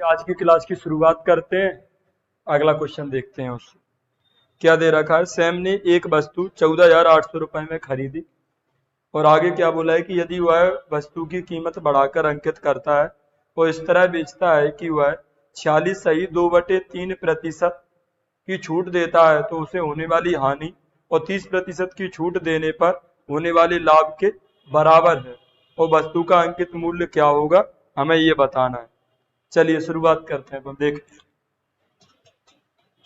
आज की क्लास की शुरुआत करते हैं। अगला क्वेश्चन देखते हैं। उससे क्या दे रखा है, सैम ने एक वस्तु 14,800 रुपए में खरीदी और आगे क्या बोला है कि यदि वह वस्तु की कीमत बढ़ाकर अंकित करता है और इस तरह बेचता है कि वह 46 सही 2/3% की छूट देता है तो उसे होने वाली हानि और 30% की छूट देने पर होने वाले लाभ के बराबर है और वस्तु का अंकित मूल्य क्या होगा, हमें ये बताना है। चलिए शुरुआत करते हैं। तो देख,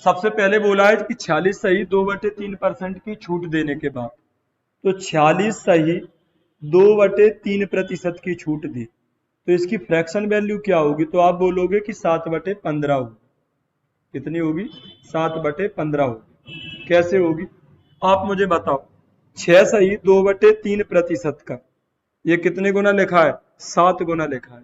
सबसे पहले बोला है कि 46 सही 2/3% की छूट देने के बाद, तो 46 सही 2/3% की छूट दी तो इसकी फ्रैक्शन वैल्यू क्या होगी, तो आप बोलोगे कि 7/15 होगी। कितनी होगी? 7/15 होगी। कैसे होगी आप मुझे बताओ। 6 सही 2/3% का ये कितने गुना लिखा है? 7 गुना लिखा है।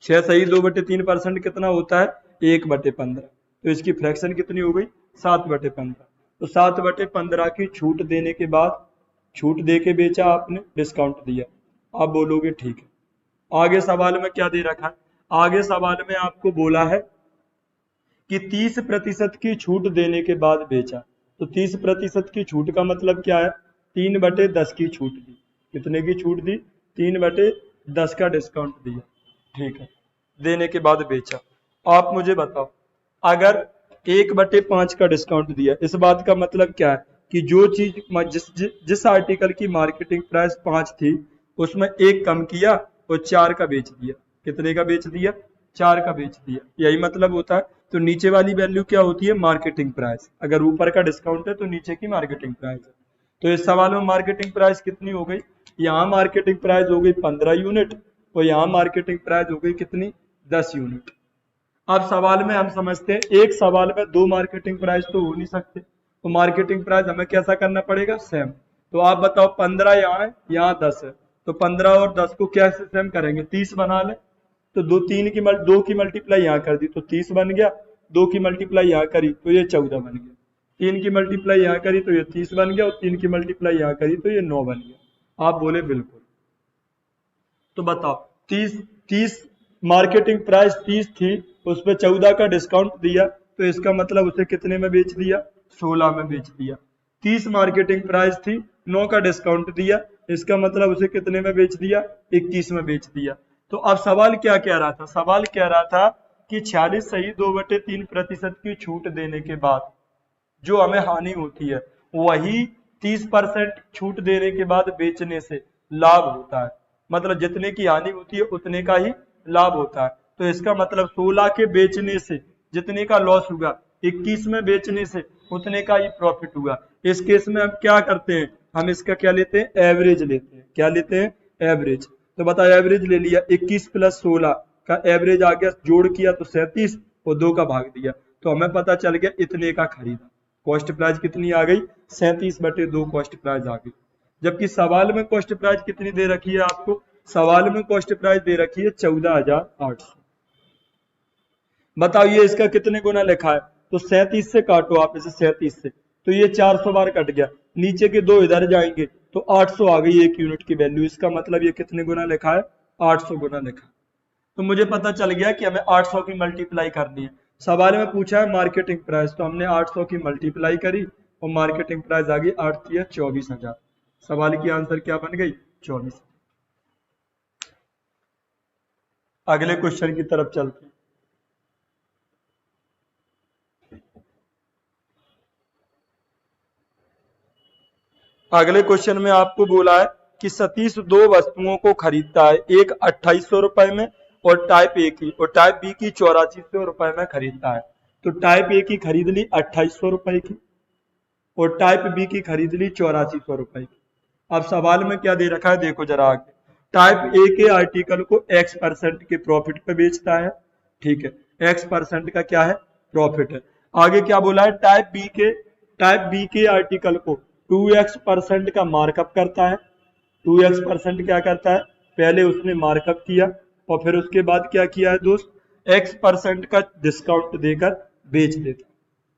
6 सही 2/3% कितना होता है? 1/15। तो इसकी फ्रैक्शन कितनी हो गई? 7/15। तो 7/15 की छूट देने के बाद, छूट दे के बेचा आपने, डिस्काउंट दिया, आप बोलोगे ठीक है। आगे सवाल में क्या दे रखा है? आगे सवाल में आपको बोला है कि 30% की छूट देने के बाद बेचा। तो 30% की छूट का मतलब क्या है? 3/10 की छूट दी। कितने की छूट दी? 3/10 का डिस्काउंट दिया। ठीक है, देने के बाद बेचा। आप मुझे बताओ, अगर 1/5 का डिस्काउंट दिया, इस बात का मतलब क्या है कि जो चीज जिस आर्टिकल की मार्केटिंग प्राइस 5 थी उसमें 1 कम किया और 4 का बेच दिया। कितने का बेच दिया? 4 का बेच दिया। यही मतलब होता है। तो नीचे वाली वैल्यू क्या होती है? Marketing price. अगर ऊपर का डिस्काउंट है तो नीचे की मार्केटिंग प्राइस है। तो इस सवाल में मार्केटिंग प्राइस कितनी हो गई? यहाँ मार्केटिंग प्राइस हो गई 15 यूनिट और यहाँ मार्केटिंग प्राइस हो गई कितनी? 10 यूनिट। अब सवाल में हम समझते हैं, एक सवाल में 2 मार्केटिंग प्राइस तो हो नहीं सकते, तो मार्केटिंग प्राइस हमें कैसा करना पड़ेगा? सेम। तो आप बताओ, 15 यहाँ है, यहाँ 10 है, तो 15 और 10 को कैसे सेम करेंगे? 30 बना ले। तो 2 की मल्टीप्लाई यहाँ कर दी तो 30 बन गया, 2 की मल्टीप्लाई यहाँ करी तो ये 14 बन गया, 3 की मल्टीप्लाई यहाँ करी तो ये 30 बन गया और 3 की मल्टीप्लाई यहाँ करी तो ये 9 बन गया। आप बोले बिल्कुल। तो बताओ, 30 मार्केटिंग प्राइस 30 थी, उस पर 14 का डिस्काउंट दिया तो इसका मतलब उसे कितने में बेच दिया? 16 में बेच दिया। 30 मार्केटिंग प्राइस थी, 9 का डिस्काउंट दिया, इसका मतलब उसे कितने में बेच दिया? 21 में बेच दिया। तो अब सवाल क्या कह रहा था? सवाल कह रहा था कि 46 सही 2/3% की छूट देने के बाद जो हमें हानि होती है वही 30% छूट देने के बाद बेचने से लाभ होता है। मतलब जितने की हानि होती है उतने का ही लाभ होता है। तो इसका मतलब 16 के बेचने से जितने का लॉस होगा, 21 में बेचने से उतने का ही प्रॉफिट होगा। इस केस में हम क्या करते हैं? हम इसका क्या लेते हैं? एवरेज लेते हैं। क्या लेते हैं? एवरेज। तो बताओ, एवरेज ले लिया, 21 + 16 का एवरेज आ गया, जोड़ किया तो 37 और 2 का भाग दिया तो हमें पता चल गया इतने का खरीदा। कॉस्ट प्राइस कितनी आ गई? 37/2 कॉस्ट प्राइस आ गई। जबकि सवाल में कॉस्ट प्राइस कितनी दे रखी है आपको? सवाल में कॉस्ट प्राइस दे रखी है 14,800। बताओ ये इसका कितने गुना लिखा है? तो 37 से काटो आप इसे, 37 से तो ये 400 बार कट गया, नीचे के 2 इधर जाएंगे तो 800 आ गई 1 यूनिट की वैल्यू। इसका मतलब ये कितने गुना लिखा है? 800 गुना लिखा है। तो मुझे पता चल गया कि हमें 800 की मल्टीप्लाई करनी है। सवाल में पूछा है मार्केटिंग प्राइस, तो हमने 800 की मल्टीप्लाई करी और मार्केटिंग प्राइस आ गई 8 × 24,000। सवाल की आंसर क्या बन गई? 24। अगले क्वेश्चन की तरफ चलते हैं। अगले क्वेश्चन में आपको बोला है कि सतीश 2 वस्तुओं को खरीदता है, एक 2800 रुपए में और टाइप ए की, और टाइप बी की 8400 रुपए में खरीदता है। तो टाइप ए की खरीद ली 2800 रुपए की और टाइप बी की खरीद ली 8400 रुपए की। अब सवाल में क्या दे रखा है देखो जरा आगे। टाइप ए के आर्टिकल को X% के प्रॉफिट पे बेचता है। ठीक है, X% का क्या है? प्रॉफिट है। आगे क्या बोला है? टाइप बी के आर्टिकल को 2X% का मार्कअप करता है। 2X% क्या करता है? पहले उसने मार्कअप किया और फिर उसके बाद क्या किया है दोस्त? X% का डिस्काउंट देकर बेच देता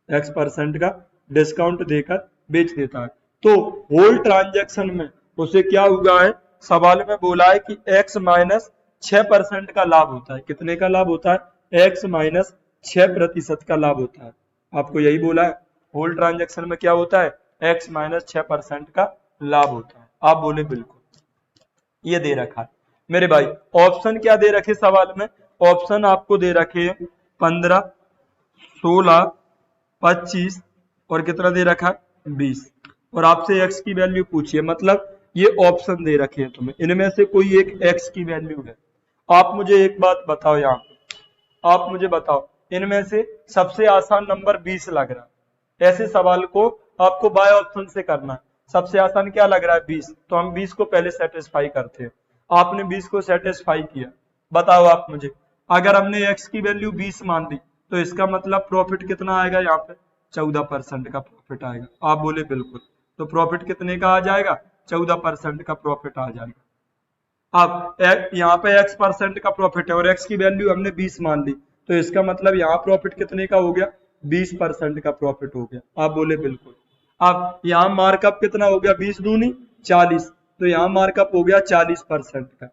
है। X% का डिस्काउंट देकर बेच देता है। तो होल ट्रांजैक्शन में उसे क्या हुआ है? सवाल में बोला है कि X - 6% का लाभ होता है। कितने का लाभ होता है? x माइनस 6% का लाभ होता है। आपको यही बोला है, होल ट्रांजैक्शन में क्या होता है, x माइनस 6% का लाभ होता है। आप बोले बिल्कुल, ये दे रखा है मेरे भाई। ऑप्शन क्या दे रखे सवाल में, ऑप्शन आपको दे रखे 15, 16, 25 और कितना दे रखा है 20, और आपसे x की वैल्यू पूछिए, मतलब ये ऑप्शन दे रखे हैं तुम्हें, इनमें से कोई एक x की वैल्यू है। आप मुझे एक बात बताओ, यहाँ पे आप मुझे बताओ, इनमें से सबसे आसान नंबर 20 लग रहा है। ऐसे सवाल को आपको बाय ऑप्शन से करना है। सबसे आसान क्या लग रहा है 20, तो हम 20 को पहले सेटिस्फाई करते हैं। आपने 20 को सेटिस्फाई किया, बताओ आप मुझे, अगर हमने x की वैल्यू 20 मान दी तो इसका मतलब प्रॉफिट कितना आएगा, यहाँ पे 14% का प्रॉफिट आएगा। आप बोले बिल्कुल, तो प्रॉफिट कितने का आ जाएगा, 14% का प्रॉफिट आ जाएगा। अब यहाँ पे x% का प्रॉफिट है और x की वैल्यू हमने 20 मान ली, तो इसका मतलब यहाँ प्रॉफिट कितने का हो गया, 20% का प्रॉफिट हो गया। आप बोले बिल्कुल। अब यहाँ मार्कअप कितना हो गया, 20 दूनी 40, तो यहाँ मार्कअप हो गया 40% का,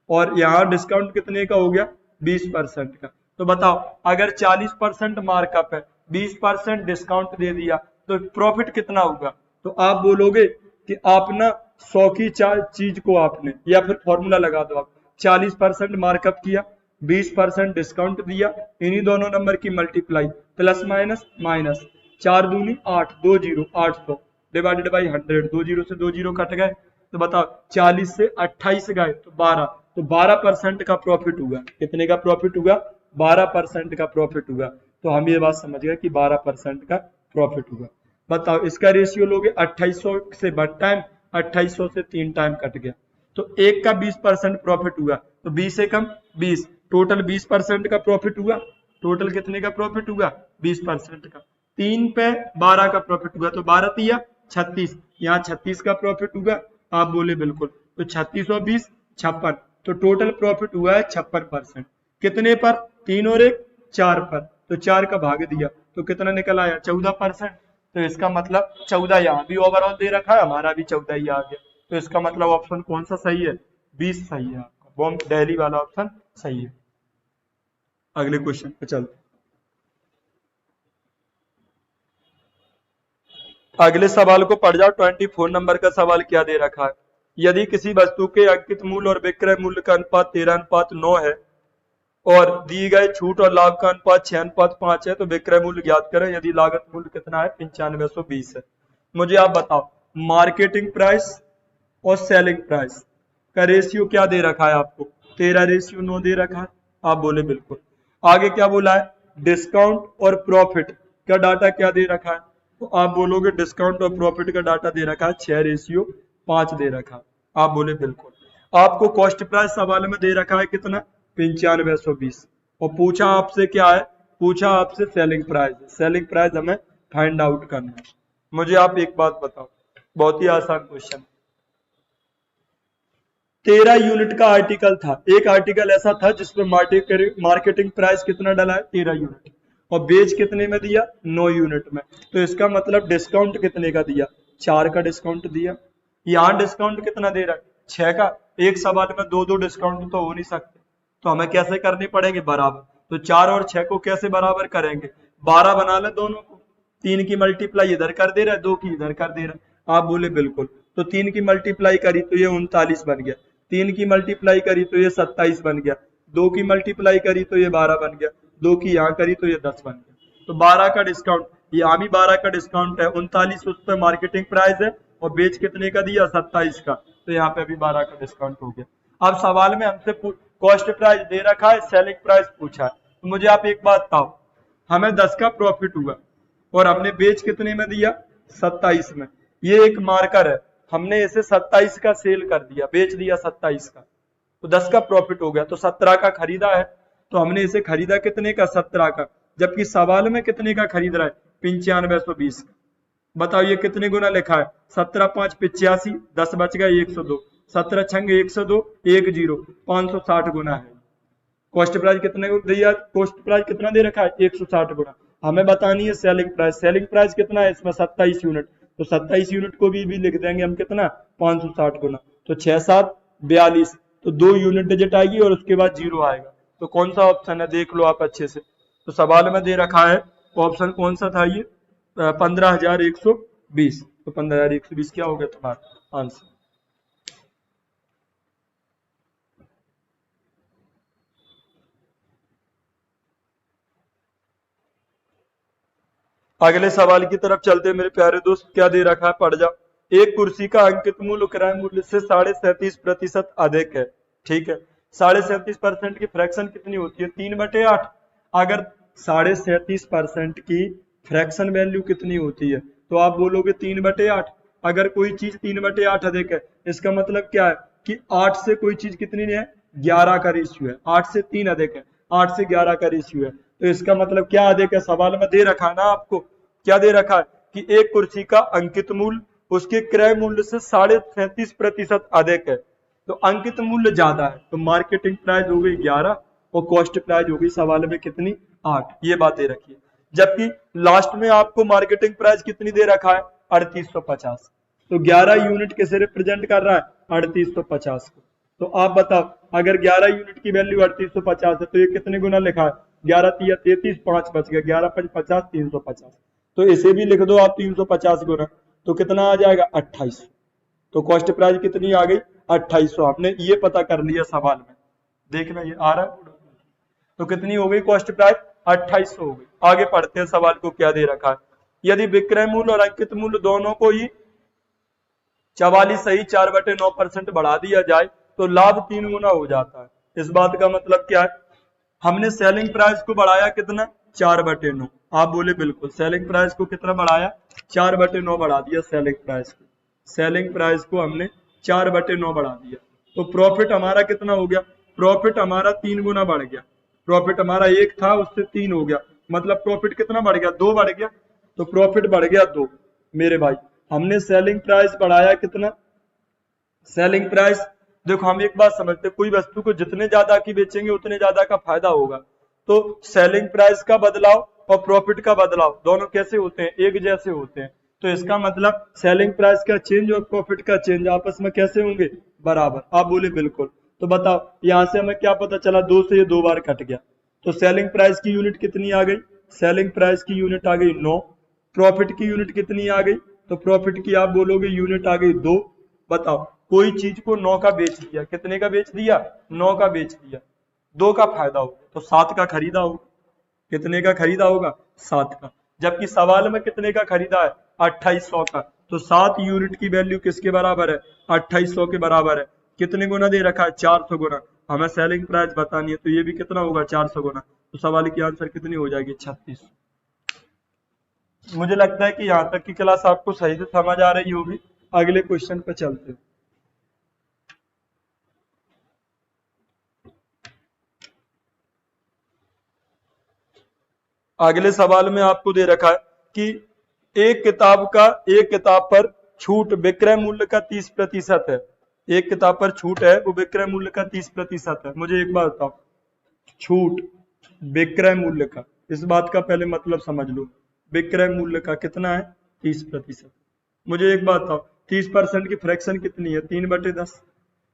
और यहाँ डिस्काउंट कितने का हो गया, 20% का। तो बताओ, अगर 40% मार्कअप है, 20% डिस्काउंट दे दिया, तो प्रॉफिट कितना होगा। तो आप बोलोगे कि आप ना 100 की चीज को आपने, या फिर फॉर्मूला लगा दो आप, 40% मार्कअप किया, 20% डिस्काउंट दिया, इन्हीं दोनों नंबर की मल्टीप्लाई, प्लस माइनस माइनस, 4 दूनी 8, 2 जीरो 800 डिवाइडेड बाई 100, 2 जीरो से 2 जीरो कट गए, तो बताओ 40 से 28 गए तो 12, तो 12% का प्रॉफिट हुआ। कितने का प्रॉफिट हुआ, 12% का प्रॉफिट हुआ। तो हम ये बात समझ गए कि 12% का प्रॉफिट हुआ। बताओ, इसका रेशियो लोगे 2800 से 1 टाइम, 2800 से 3 टाइम कट गया, तो एक का 20% प्रॉफिट हुआ, तो 20 से कम 20, टोटल 20% का प्रॉफिट हुआ। टोटल कितने का प्रॉफिट हुआ, 20% का। 3 पे 12 का प्रॉफिट हुआ, तो 12 तिया 36, यहाँ 36 का प्रॉफिट हुआ। आप बोले बिल्कुल, तो 36 और 20 56, तो टोटल प्रॉफिट हुआ है 56%। कितने पर, 3 और 1 4 पर, तो 4 का भाग दिया, तो कितना निकल आया, 14%। तो इसका मतलब 14 यहाँ भी ओवरऑल दे रखा है, हमारा भी 14 ही आ गया। तो इसका मतलब ऑप्शन कौन सा सही है, 20 सही है आपका, बॉम्ब दिल्ली वाला ऑप्शन सही है। अगले क्वेश्चन पे चलते, अगले सवाल को पढ़ जाओ। 24 नंबर का सवाल क्या दे रखा है, यदि किसी वस्तु के अंकित मूल्य और विक्रय मूल्य का अनुपात 13:9 है और दी गए छूट और लाभ का अनुपात 6:5 है, तो विक्रय मूल्य ज्ञात करें। यदि लागत मूल्य कितना है, 9520 है। मुझे आप बताओ, मार्केटिंग प्राइस और सेलिंग प्राइस का रेशियो क्या दे रखा है आपको, 13:9 दे रखा है। आप बोले बिल्कुल। आगे क्या बोला है, डिस्काउंट और प्रॉफिट का डाटा क्या दे रखा है, तो आप बोलोगे डिस्काउंट और प्रॉफिट का डाटा दे रखा है 6:5 दे रखा है। आप बोले बिल्कुल। आपको कॉस्ट प्राइस सवाल में दे रखा है कितना, 9520, और पूछा आपसे क्या है, पूछा आपसे सेलिंग प्राइस। सेलिंग प्राइस हमें फाइंड आउट करना है। मुझे आप एक बात बताओ, बहुत ही आसान क्वेश्चन, 13 यूनिट का आर्टिकल था। एक आर्टिकल ऐसा था जिसमें मार्केटिंग प्राइस कितना डाला है, 13 यूनिट, और बेच कितने में दिया, 9 यूनिट में। तो इसका मतलब डिस्काउंट कितने का दिया, 4 का डिस्काउंट दिया। यहाँ डिस्काउंट कितना दे रहा है, 6 का। एक सवाल में 2 डिस्काउंट तो हो नहीं सकते, तो हमें कैसे करने पड़ेंगे, बराबर। तो 4 और 6 को कैसे बराबर करेंगे, 12 बना ले दोनों को, 3 की मल्टीप्लाई इधर कर दे रहा है, 2 की इधर कर दे रहा है। आप बोले बिल्कुल। तो 3 की मल्टीप्लाई करी तो ये 39 बन गया, 3 की मल्टीप्लाई करी तो ये 27 बन गया, 2 की मल्टीप्लाई करी तो ये 12 बन गया, 2 की यहाँ करी तो ये 10 बन गया। तो 12 का डिस्काउंट, यहाँ भी 12 का डिस्काउंट है, 39 उस पर मार्केटिंग प्राइस है, और बेच कितने का दिया, 27 का, तो यहाँ पे भी 12 का डिस्काउंट हो गया। अब सवाल में हमसे कॉस्ट प्राइस दे रखा है, सेलिंग प्राइस पूछा है, तो मुझे आप एक बात बताओ, हमें 10 का प्रॉफिट हुआ और हमने बेच कितने में दिया, 27 में। ये एक मार्कर है, हमने इसे 27 का सेल कर दिया, बेच दिया 27 का, तो 10 का प्रॉफिट हो गया। तो 17 का खरीदा है, तो हमने इसे खरीदा कितने का, 17 का, जबकि सवाल में कितने का खरीद रहा है, 9520 का। बताओ ये कितने गुना लिखा है, 17 5 85, 10 बच गया 102, 17 छंग 102, 10 560 गुना है। कॉस्ट प्राइस कितने दिया, कॉस्ट प्राइस कितना दे रखा है, 160 गुना। हमें बतानी है सेलिंग प्राइस। सेलिंग प्राइस कितना है इसमें, 27 यूनिट, तो 27 यूनिट को भी लिख देंगे हम कितना, 560 गुना। तो 6 7 42, तो 2 यूनिट डिजिट आएगी और उसके बाद 0 आएगा, तो कौन सा ऑप्शन है देख लो आप अच्छे से। तो सवाल में दे रखा है ऑप्शन कौन सा था ये 15,120। तो 15,120 क्या हो गया तुम्हारा आंसर। अगले सवाल की तरफ चलते मेरे प्यारे दोस्त, क्या दे रखा है पढ़ जाओ। एक कुर्सी का अंकित मूल्य क्रय मूल्य से 37.5% अधिक है, ठीक है। 37.5% की फ्रैक्शन कितनी होती है 3/8। अगर 37.5% की फ्रैक्शन वैल्यू कितनी होती है तो आप बोलोगे 3/8। अगर कोई चीज 3/8 अधिक है इसका मतलब क्या है कि 8 से कोई चीज कितनी है 11 का रेशियो है। 8 से 3 अधिक है, 8 से 11 का रेशियो है, तो इसका मतलब क्या अधिक है। सवाल में दे रखा है ना आपको, क्या दे रखा है कि एक कुर्सी का अंकित मूल्य उसके क्रय मूल्य से 37.5% अधिक है। तो अंकित मूल्य ज्यादा है तो मार्केटिंग प्राइस हो गई 11 और कॉस्ट प्राइस हो गई सवाल में कितनी 8। ये बात दे रखी है। जबकि लास्ट में आपको मार्केटिंग प्राइस कितनी दे रखा है 3850। तो 11 यूनिट किसे रिप्रेजेंट कर रहा है 3850 को। तो आप बताओ अगर 11 यूनिट की वैल्यू 3850 है तो ये कितने गुना लिखा है 11 तिया 33, 5 बच गया, 11 5 50, 350। तो इसे भी लिख दो आप 350 गुना, तो कितना आ जाएगा 2800। तो कॉस्ट प्राइस कितनी आ गई 2800। आपने ये पता कर लिया सवाल में, देखना ये आ रहा है। तो कितनी हो गई कॉस्ट प्राइस 2800 हो गई। आगे पढ़ते हैं सवाल को क्या दे रखा है। यदि विक्रय मूल्य और अंकित मूल्य दोनों को ही 44 सही 4/9% बढ़ा दिया जाए तो लाभ 3 गुना हो जाता है। इस बात का मतलब क्या है, हमने सेलिंग प्राइस को बढ़ाया कितना 4/9। आप बोले बिल्कुल, सेलिंग प्राइस को कितना बढ़ाया 4/9 बढ़ा दिया सेलिंग प्राइस को। सेलिंग प्राइस को हमने 4/9 बढ़ा दिया तो प्रॉफिट हमारा कितना हो गया, प्रॉफिट हमारा 3 गुना बढ़ गया। प्रॉफिट हमारा 1 था उससे 3 हो गया, मतलब प्रॉफिट कितना बढ़ गया 2 बढ़ गया। तो प्रॉफिट बढ़ गया 2 मेरे भाई। हमने सेलिंग प्राइस बढ़ाया कितना, सेलिंग प्राइस देखो हम एक बात समझते, कोई वस्तु को जितने ज्यादा की बेचेंगे उतने ज्यादा का फायदा होगा। तो सेलिंग प्राइस का बदलाव और प्रॉफिट का बदलाव दोनों कैसे होते हैं एक जैसे होते हैं। तो इसका मतलब सेलिंग प्राइस का चेंज और प्रॉफिट का चेंज आपस में कैसे होंगे बराबर। आप बोले बिल्कुल। तो बताओ यहां से हमें क्या पता चला 2 से ये 2 बार कट गया। तो सेलिंग प्राइस की यूनिट कितनी आ गई, सेलिंग प्राइस की यूनिट आ गई 9। प्रॉफिट की यूनिट कितनी आ गई, तो प्रॉफिट की आप बोलोगे यूनिट आ गई 2। बताओ कोई चीज को 9 का बेच दिया, कितने का बेच दिया 9 का बेच दिया, 2 का फायदा होगा तो 7 का खरीदा होगा। कितने का खरीदा होगा 7 का। जबकि सवाल में कितने का खरीदा है 2800 का। तो 7 यूनिट की वैल्यू किसके बराबर है 2800 के बराबर है। कितने गुना दे रखा है 400 गुना। हमें सेलिंग प्राइस बतानी है तो ये भी कितना होगा 400 गुना। तो सवाल की आंसर कितनी हो जाएगी 3600। मुझे लगता है कि यहाँ तक की क्लास आपको सही से समझ आ रही होगी। अगले क्वेश्चन पे चलते हैं। अगले सवाल में आपको दे रखा है कि एक किताब पर छूट विक्रय मूल्य का 30% है। एक किताब पर छूट है वो विक्रय मूल्य का 30% है। मुझे एक बात बताओ, छूट विक्रय मूल्य का, इस बात का पहले मतलब समझ लो। विक्रय मूल्य का कितना है 30%। मुझे एक बात बताओ 30% की फ्रैक्शन कितनी है 3/10।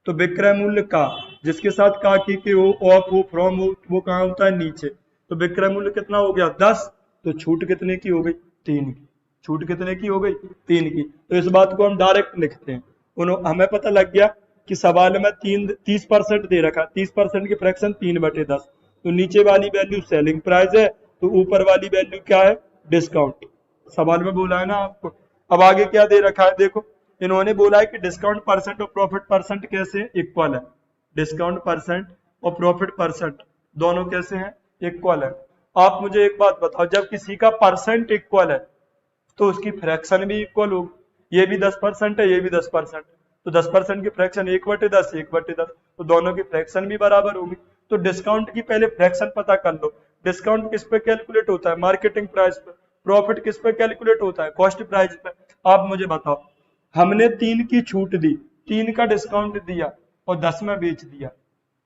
तो विक्रय मूल्य का जिसके साथ का की हो ऑफ हो फ्रॉम हो वो कहाँ होता है नीचे। तो विक्रय मूल्य कितना हो गया 10। तो छूट कितने की हो गई 3 की। छूट कितने की हो गई 3 की। तो इस बात को हम डायरेक्ट लिखते हैं। हमें पता लग गया कि सवाल में 30% दे रखा, 30% की फ्रैक्शन 3/10। तो नीचे वाली वैल्यू सेलिंग प्राइस है तो ऊपर वाली वैल्यू क्या है डिस्काउंट। सवाल में बोला है ना आपको। अब आगे क्या दे रखा है देखो, इन्होंने बोला है कि डिस्काउंट परसेंट और प्रॉफिट परसेंट कैसे इक्वल है। डिस्काउंट परसेंट और प्रॉफिट परसेंट दोनों कैसे हैं इक्वल है। आप मुझे एक बात बताओ, जब किसी का परसेंट इक्वल है तो उसकी फ्रैक्शन भी इक्वल होगी। ये भी 10% है, ये भी 10%। तो 10% की फ्रैक्शन 1/10, 1/10, तो दोनों की फ्रैक्शन भी बराबर होगी। तो डिस्काउंट की पहले फ्रैक्शन पता कर लो। डिस्काउंट किस पे कैलकुलेट होता है मार्केटिंग प्राइस पे। प्रॉफिट किस पे कैलकुलेट होता है कॉस्ट प्राइस पे। आप मुझे बताओ, हमने 3 की छूट दी, 3 का डिस्काउंट दिया और 10 में बेच दिया,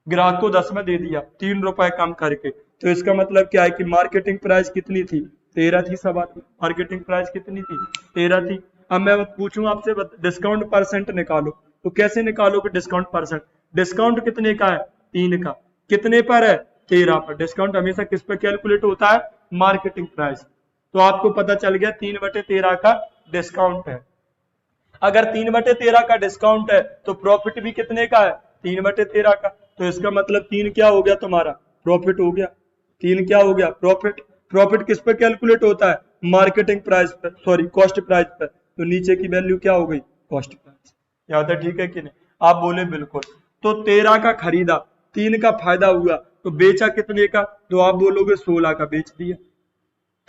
ग्राहक को 10 में दे दिया 3 रुपए कम करके। तो इसका मतलब क्या है कि मार्केटिंग प्राइस कितनी थी 13 थी। सवाल मार्केटिंग प्राइस कितनी थी 13 थी। अब मैं पूछूं आपसे डिस्काउंट परसेंट निकालो, तो कैसे निकालोगे डिस्काउंट परसेंट। डिस्काउंट कितने का है 3 का, कितने पर है 13 पर। डिस्काउंट हमेशा किस पे कैलकुलेट होता है? Marketing price. तो आपको पता चल गया 3/13 का डिस्काउंट है। अगर 3/13 का डिस्काउंट है तो प्रॉफिट भी कितने का है? 3/13 का। तो इसका मतलब 3 क्या हो गया तुम्हारा? प्रॉफिट हो गया। 3 क्या हो गया? प्रॉफिट। प्रॉफिट किस पे कैलकुलेट होता है? मार्केटिंग प्राइस पर, सॉरी कॉस्ट प्राइस पर। तो नीचे की वैल्यू क्या हो गई? Cost price. याद है? ठीक है कि नहीं? आप बोले बिल्कुल। तो 13 का खरीदा, 3 का फायदा हुआ, तो बेचा कितने का? तो आप बोलोगे 16 का बेच दिया।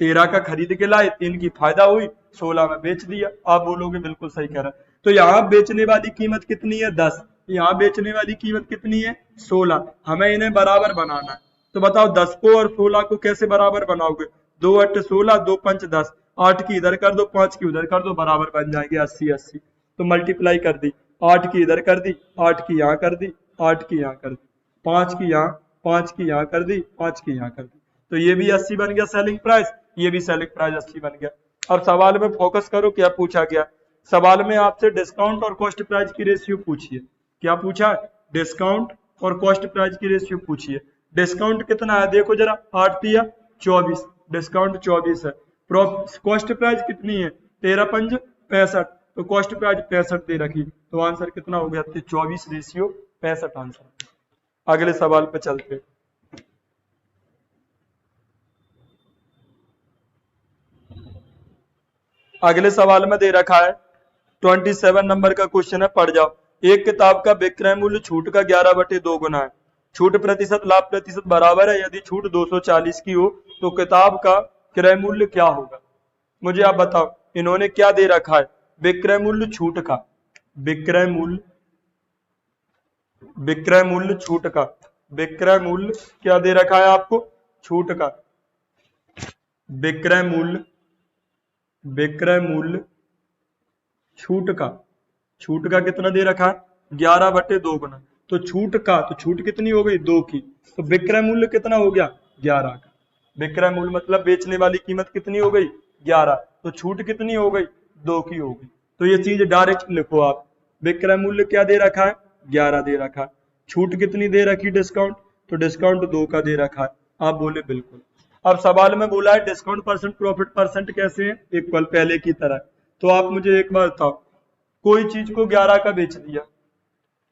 13 का खरीद के लाए, 3 की फायदा हुई, 16 में बेच दिया। आप बोलोगे बिल्कुल सही कह रहा है। तो यहाँ बेचने वाली कीमत कितनी है? 10। यहाँ बेचने वाली कीमत कितनी है? 16। हमें इन्हें बराबर बनाना है। तो बताओ 10 को और 16 को कैसे बराबर बनाओगे? 2 8 16, 2 5 10, 8 की इधर कर दो, 5 की उधर कर दो, बराबर बन जाएंगे 80 80। तो मल्टीप्लाई कर दी, 8 की इधर कर दी, 8 की यहाँ कर दी, 8 की यहाँ कर दी, 5 की यहाँ, 5 की यहाँ कर दी, 5 की यहाँ कर दी। तो ये भी 80 बन गया सेलिंग प्राइस, ये भी सेलिंग प्राइस 80 बन गया। अब सवाल में फोकस करो, क्या पूछा गया? सवाल में आपसे डिस्काउंट और कॉस्ट प्राइस की रेशियो पूछिए। क्या पूछा? डिस्काउंट और कॉस्ट प्राइस की रेशियो पूछिए। डिस्काउंट कितना है? देखो जरा, 8 दिया 24, डिस्काउंट 24 है। कॉस्ट प्राइस कितनी है? 13 5 65, तो कॉस्ट प्राइस 65 दे रखी। तो आंसर कितना हो गया? 24:65 आंसर। अगले सवाल पे चलते। अगले सवाल में दे रखा है 27 नंबर का क्वेश्चन है, पढ़ जाओ। एक किताब का विक्रय मूल्य छूट का 11/2 गुना है। छूट प्रतिशत लाभ प्रतिशत बराबर है। यदि छूट 240 की हो तो किताब का क्रय मूल्य क्या होगा? मुझे आप बताओ, इन्होंने क्या दे रखा है? विक्रय मूल्य छूट का, विक्रय मूल्य, विक्रय मूल्य छूट का, विक्रय मूल्य क्या दे रखा है आपको? छूट का। विक्रय मूल्य, विक्रय मूल्य छूट का, छूट का कितना दे रखा है? 11/2 गुना। तो छूट का, तो छूट कितनी हो गई? 2 की। तो विक्रय मूल्य कितना हो गया? 11 का। विक्रय मूल्य मतलब बेचने वाली कीमत कितनी हो गई? 11। तो छूट कितनी हो गई? 2 की हो गई। तो ये चीज डायरेक्ट लिखो आप। विक्रय मूल्य क्या दे रखा है? 11 दे रखा है। छूट कितनी दे रखी? डिस्काउंट, तो डिस्काउंट 2 का दे रखा है। आप बोले बिल्कुल। अब सवाल में बोला है डिस्काउंट परसेंट प्रॉफिट परसेंट कैसे है? इक्वल, पहले की तरह। तो आप मुझे एक बार बताओ, कोई चीज को 11 का बेच दिया,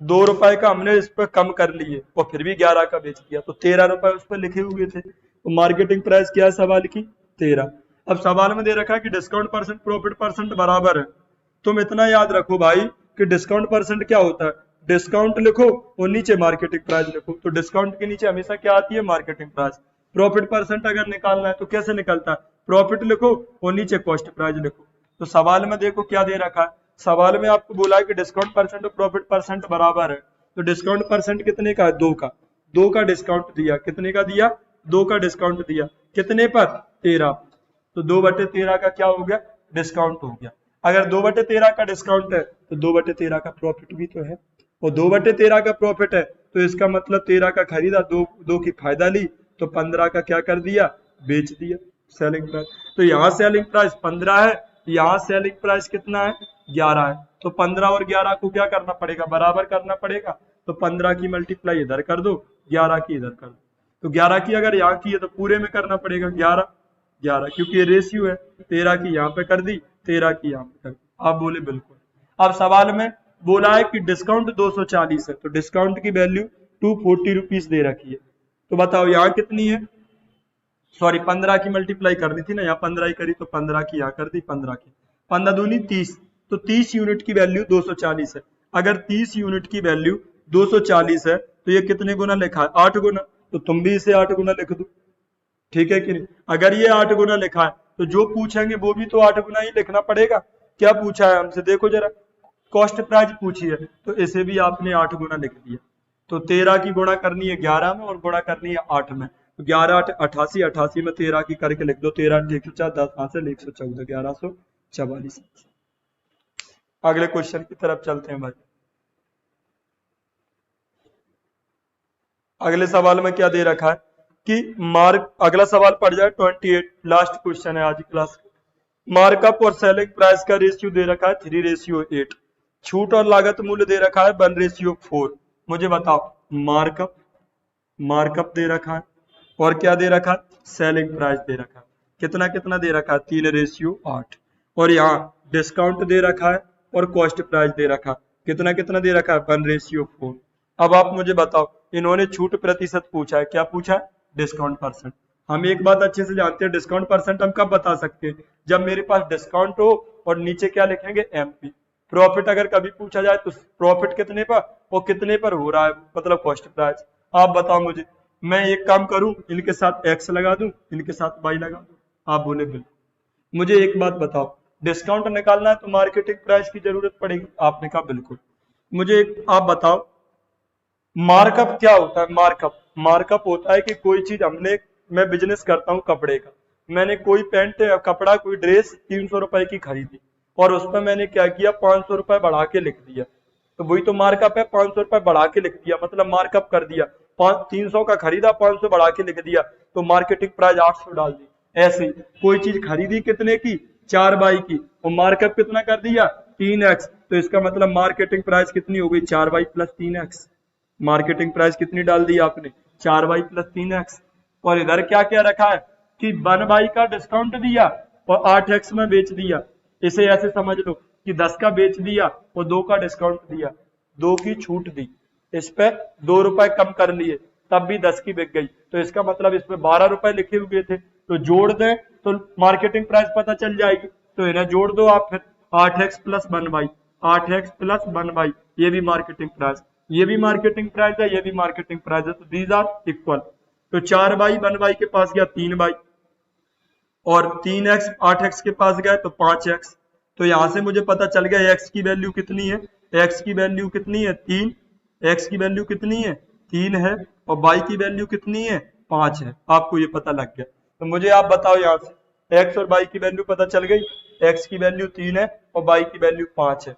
2 रुपए का हमने इस पर कम कर लिए और फिर भी 11 का बेच दिया, तो 13 रुपए उस पर लिखे हुए थे। तो मार्केटिंग प्राइस क्या है सवाल की? 13। अब सवाल में दे रखा है कि डिस्काउंट परसेंट प्रॉफिट परसेंट बराबर है। तुम इतना याद रखो भाई कि डिस्काउंट परसेंट क्या होता है? डिस्काउंट लिखो और नीचे मार्केटिंग प्राइस लिखो। तो डिस्काउंट के नीचे हमेशा क्या आती है? Marketing price. प्रॉफिट परसेंट अगर निकालना है तो कैसे निकलता है? प्रॉफिट लिखो और नीचे कॉस्ट प्राइस लिखो। तो सवाल में देखो क्या दे रखा है। सवाल में आपको बोला है कि डिस्काउंट परसेंट और प्रॉफिट परसेंट बराबर है। तो डिस्काउंट परसेंट कितने का है? 2 का। 2 का डिस्काउंट दिया, कितने का दिया? 2 का डिस्काउंट दिया, कितने पर? 13। तो 2/13 का क्या हो गया? डिस्काउंट हो गया। अगर 2/13 का डिस्काउंट है तो 2/13 का प्रॉफिट भी तो है, और 2/13 का प्रॉफिट है तो इसका मतलब 13 का खरीदा, 2 की फायदा ली, तो 15 का क्या कर दिया? बेच दिया। Selling price. तो यहाँ सेलिंग प्राइस 15 है, यहाँ सेलिंग प्राइस कितना है? 11 है। तो 15 और 11 को क्या करना पड़ेगा? बराबर करना पड़ेगा। तो 15 की मल्टीप्लाई इधर कर दो, 11 की इधर कर दो। तो 11 की अगर यहाँ की है तो पूरे में करना पड़ेगा 11 11, क्योंकि ये रेशियो है। 13 की यहाँ पे कर दी, 13 की यहाँ पे कर दी। आप बोले बिल्कुल। अब सवाल में बोला है कि डिस्काउंट 240 है, तो डिस्काउंट की वैल्यू 240 रुपीज दे रखी है। तो बताओ यहाँ कितनी है? सॉरी, 15 की मल्टीप्लाई करनी थी ना, यहाँ 15 ही करी, तो 15 की यहाँ कर दी, 15 की 15 दूनी 30। तो 30 यूनिट की वैल्यू 240 है। अगर 30 यूनिट की वैल्यू 240 है तो ये कितने गुना लिखा है? 8 गुना। तो तुम भी इसे 8 गुना लिख दो, ठीक है कि नहीं? अगर ये 8 गुना लिखा है तो जो पूछेंगे वो भी तो 8 गुना ही लिखना पड़ेगा। क्या पूछा है हमसे? देखो जरा, कॉस्ट प्राइस पूछी है तो इसे भी आपने 8 गुना लिख दिया। तो 13 की गुणा करनी है 11 में और गुणा करनी है 8 में। तो 11 8 88, 88 में 13 की करके लिख दो, 13 8 104, 10 हासिल 114, 1144। अगले क्वेश्चन की तरफ चलते हैं भाई। अगले सवाल में क्या दे रखा है कि मार्क, अगला सवाल पड़ जाए 28, लास्ट क्वेश्चन है आज क्लास का। मार्कअप और सेलिंग प्राइस का रेशियो दे रखा है 3:8। छूट और लागत मूल्य दे रखा है 1:4। मुझे बताओ, मार्कअप, मार्कअप दे रखा है और क्या दे रखा, सेलिंग प्राइस दे रखा। कितना कितना दे रखा, 3:8। और यहाँ डिस्काउंट दे रखा है और कॉस्ट प्राइस दे रखा, कितना कितना दे रखा है, 1:4। अब आप मुझे बताओ, इन्होंने छूट प्रतिशत पूछा है, क्या पूछा है, डिस्काउंट परसेंट। हम एक बात अच्छे से जानते हैं, डिस्काउंट परसेंट हम कब बता सकते हैं, जब मेरे पास डिस्काउंट हो और नीचे क्या लिखेंगे, एमपी। प्रॉफिट अगर कभी पूछा जाए तो प्रॉफिट कितने पर और कितने पर हो रहा है, मतलब कॉस्ट प्राइस। आप बताओ मुझे, मैं एक काम करूं, इनके साथ एक्स लगा दूं, इनके साथ वाई लगा दूं। आप बोले बिल्कुल। मुझे एक बात बताओ, डिस्काउंट निकालना है तो मार्केटिंग प्राइस की जरूरत पड़ेगी। आपने कहा बिल्कुल। मुझे एक आप बताओ, मार्कअप क्या होता है, मार्कअप मार्कअप होता है कि कोई चीज हमने, मैं बिजनेस करता हूँ कपड़े का, मैंने कोई पैंट या कपड़ा, कोई ड्रेस 300 रुपए की खरीदी और उस पर मैंने क्या किया, 500 रुपए बढ़ा के लिख दिया, तो वही तो मार्कअप है। 500 रुपए बढ़ा के लिख दिया मतलब मार्कअप कर दिया। 300 का खरीदा, 500 बढ़ा के लिख दिया, तो मार्केटिंग प्राइस 800 डाल दी। ऐसे ही कोई चीज खरीदी कितने की, 4 बाई की, और मार्कअप कितना कर दिया, 3x, तो इसका मतलब मार्केटिंग प्राइस कितनी हो गई, 4y + 3x। मार्केटिंग प्राइस कितनी डाल दी आपने, 4y + 3x। और इधर क्या क्या रखा है कि 1y का डिस्काउंट दिया और 8x में बेच दिया। इसे ऐसे समझ लो कि 10 का बेच दिया और 2 का डिस्काउंट दिया, 2 की छूट दी, इस पे 2 रुपए कम कर लिए, तब भी 10 की बिक गई। तो इसका मतलब इसमें 12 रुपए लिखे हुए थे, तो जोड़ दें तो मार्केटिंग प्राइस पता चल जाएगी। तो इन्हें जोड़ दो आप फिर, 8x + 1y, 8x + 1y, ये भी मार्केटिंग प्राइस, ये भी मार्केटिंग प्राइस है, ये भी मार्केटिंग प्राइस है, तो दीज आर इक्वल। तो 4y 1y के पास गया 3y, और 3x 8x के पास गए तो 5x। तो यहां से मुझे पता चल गया x की वैल्यू कितनी है, x की वैल्यू कितनी है, 3। x की वैल्यू कितनी है, 3 है, और y की वैल्यू कितनी है, 5 है। आपको ये पता लग गया। तो मुझे आप बताओ, यहाँ से x और y की वैल्यू पता चल गई, x की वैल्यू 3 है और y की वैल्यू 5 है।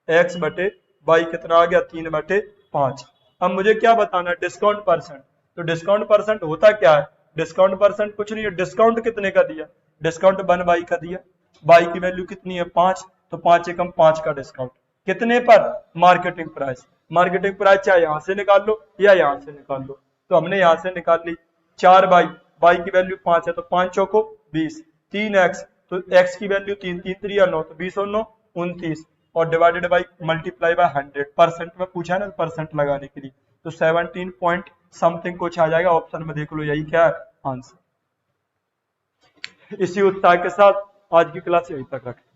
x बटे y कितना आ गया, 3/5। अब मुझे क्या बताना है, डिस्काउंट परसेंट। तो डिस्काउंट परसेंट होता क्या है, डिस्काउंट परसेंट कुछ नहीं है, डिस्काउंट कितने का दिया, डिस्काउंट 1y का दिया, y की वैल्यू कितनी है, 5, तो 5 एकम 5 का डिस्काउंट कितने पर, मार्केटिंग प्राइस। मार्केटिंग प्राइस चाहे यहां से निकाल लो या यहां से निकाल लो, तो हमने यहां से निकाल ली। 4y, y की वैल्यू 5 है तो 5 चौको 20, 3x, तो x की वैल्यू 3, 3 3 9, तो 20 और 9 29, और divided by multiply by 100, percent में पूछा है ना, परसेंट लगाने के लिए, तो 17 पॉइंट समथिंग कुछ आ जाएगा। ऑप्शन में देख लो, यही क्या है आंसर। इसी उत्साह के साथ आज की क्लास यहीं तक रखें।